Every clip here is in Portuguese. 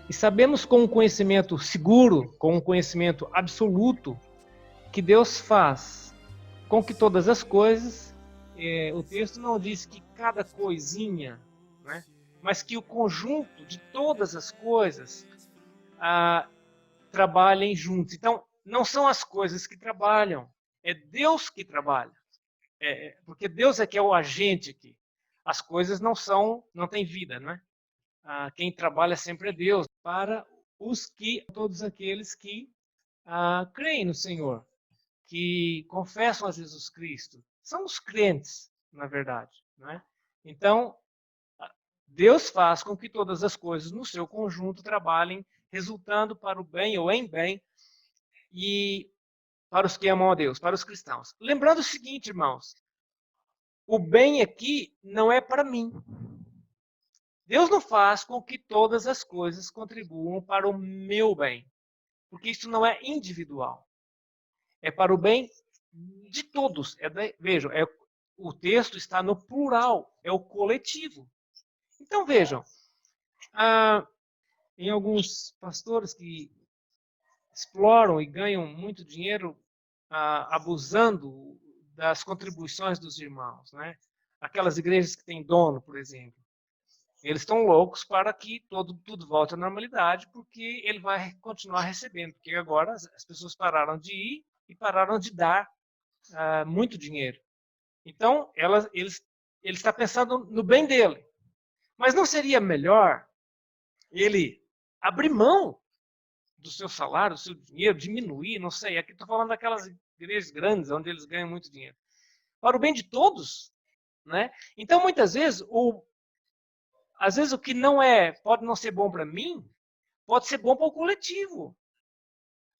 E sabemos com um conhecimento seguro, com um conhecimento absoluto, que Deus faz com que todas as coisas, o texto não diz que cada coisinha, né, mas que o conjunto de todas as coisas trabalhem juntos. Então, não são as coisas que trabalham, é Deus que trabalha. Porque Deus é que é o agente aqui. As coisas não têm vida, né? Quem trabalha sempre é Deus, para todos aqueles que creem no Senhor, que confessam a Jesus Cristo. São os crentes, na verdade. Né? Então, Deus faz com que todas as coisas no seu conjunto trabalhem, resultando para o bem ou em bem, e para os que amam a Deus, para os cristãos. Lembrando o seguinte, irmãos, o bem aqui não é para mim. Deus não faz com que todas as coisas contribuam para o meu bem, porque isso não é individual. É para o bem de todos. Vejam, o texto está no plural, é o coletivo. Então vejam, em alguns pastores que exploram e ganham muito dinheiro abusando das contribuições dos irmãos, né? Aquelas igrejas que têm dono, por exemplo. Eles estão loucos para que tudo volte à normalidade, porque ele vai continuar recebendo, porque agora as pessoas pararam de ir e pararam de dar muito dinheiro. Então, ele está pensando no bem dele. Mas não seria melhor ele abrir mão do seu salário, do seu dinheiro, diminuir, não sei. Aqui estou falando daquelas igrejas grandes, onde eles ganham muito dinheiro. Para o bem de todos, né? Então, muitas vezes, às vezes o que pode não ser bom para mim, pode ser bom para o coletivo.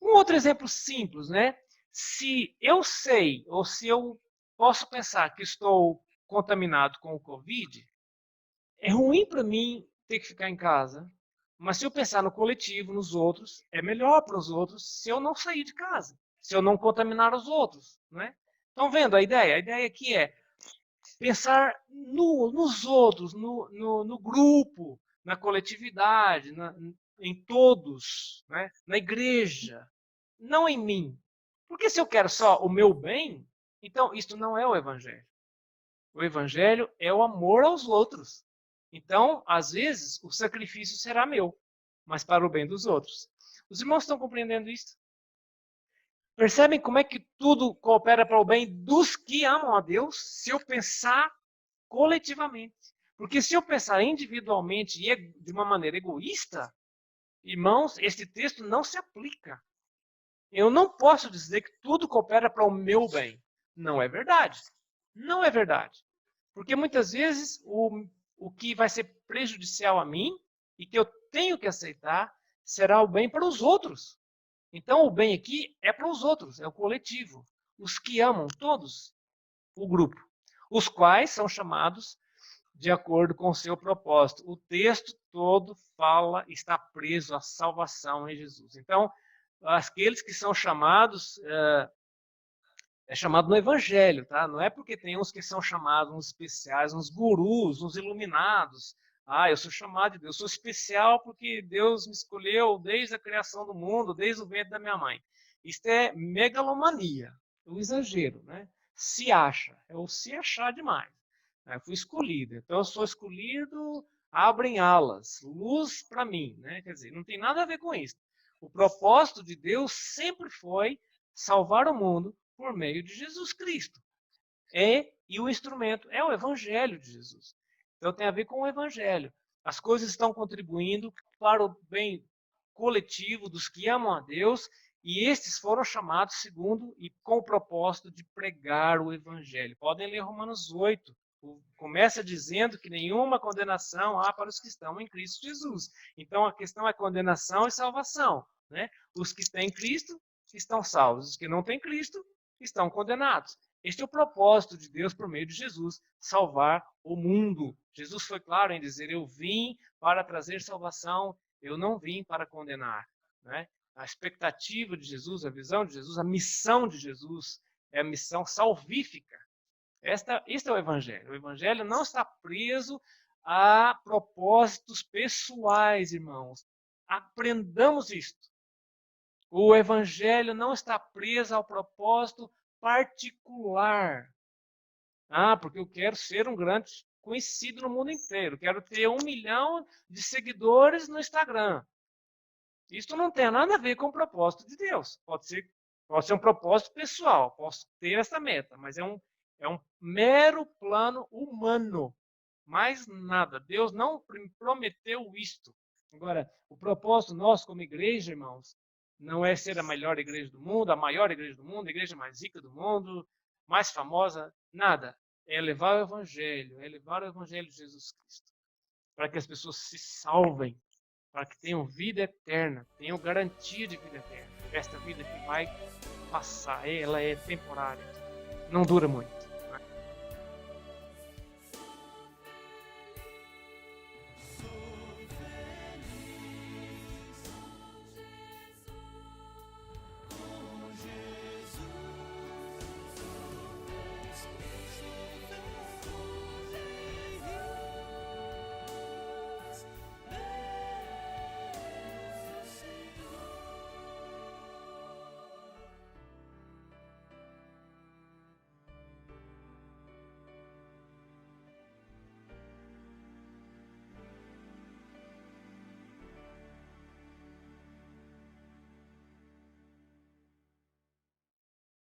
Um outro exemplo simples, né? Se eu sei, ou se eu posso pensar que estou contaminado com o Covid, é ruim para mim ter que ficar em casa. Mas se eu pensar no coletivo, nos outros, é melhor para os outros se eu não sair de casa, se eu não contaminar os outros, né? Estão vendo a ideia? A ideia aqui é pensar nos outros, no grupo, na coletividade, em todos, né? Na igreja, não em mim. Porque se eu quero só o meu bem, então isso não é o Evangelho. O Evangelho é o amor aos outros. Então, às vezes, o sacrifício será meu, mas para o bem dos outros. Os irmãos estão compreendendo isso? Percebem como é que tudo coopera para o bem dos que amam a Deus? Se eu pensar coletivamente. Porque se eu pensar individualmente e de uma maneira egoísta, irmãos, esse texto não se aplica. Eu não posso dizer que tudo coopera para o meu bem. Não é verdade. Não é verdade. Porque muitas vezes o que vai ser prejudicial a mim e que eu tenho que aceitar será o bem para os outros. Então o bem aqui é para os outros, é o coletivo. Os que amam, todos, o grupo. Os quais são chamados de acordo com o seu propósito. O texto todo está preso à salvação em Jesus. Então, aqueles que são chamados, é chamado no Evangelho, tá? Não é porque tem uns que são chamados, uns especiais, uns gurus, uns iluminados. Eu sou chamado de Deus, eu sou especial porque Deus me escolheu desde a criação do mundo, desde o ventre da minha mãe. Isto é megalomania, o exagero, né? Se acha, é o se achar demais. Eu fui escolhido, então eu sou escolhido, abrem alas, luz para mim, né? Quer dizer, não tem nada a ver com isso. O propósito de Deus sempre foi salvar o mundo por meio de Jesus Cristo. E o instrumento é o Evangelho de Jesus. Então tem a ver com o Evangelho. As coisas estão contribuindo para o bem coletivo dos que amam a Deus, e estes foram chamados segundo e com o propósito de pregar o Evangelho. Podem ler Romanos 8. Começa dizendo que nenhuma condenação há para os que estão em Cristo Jesus. Então a questão é condenação e salvação. Né? Os que têm Cristo estão salvos, os que não têm Cristo estão condenados. Este é o propósito de Deus por meio de Jesus, salvar o mundo. Jesus foi claro em dizer: eu vim para trazer salvação, eu não vim para condenar. Né? A expectativa de Jesus, a visão de Jesus, a missão de Jesus é a missão salvífica. Este é o Evangelho. O Evangelho não está preso a propósitos pessoais, irmãos. Aprendamos isto. O evangelho não está preso ao propósito particular. Porque eu quero ser um grande conhecido no mundo inteiro. Quero ter 1 milhão de seguidores no Instagram. Isso não tem nada a ver com o propósito de Deus. Pode ser um propósito pessoal. Posso ter essa meta, mas é um mero plano humano. Mais nada. Deus não prometeu isto. Agora, o propósito nosso como igreja, irmãos, não é ser a melhor igreja do mundo, a maior igreja do mundo, a igreja mais rica do mundo, mais famosa, nada. É levar o evangelho de Jesus Cristo, para que as pessoas se salvem, para que tenham vida eterna, tenham garantia de vida eterna. Esta vida que vai passar, ela é temporária, não dura muito.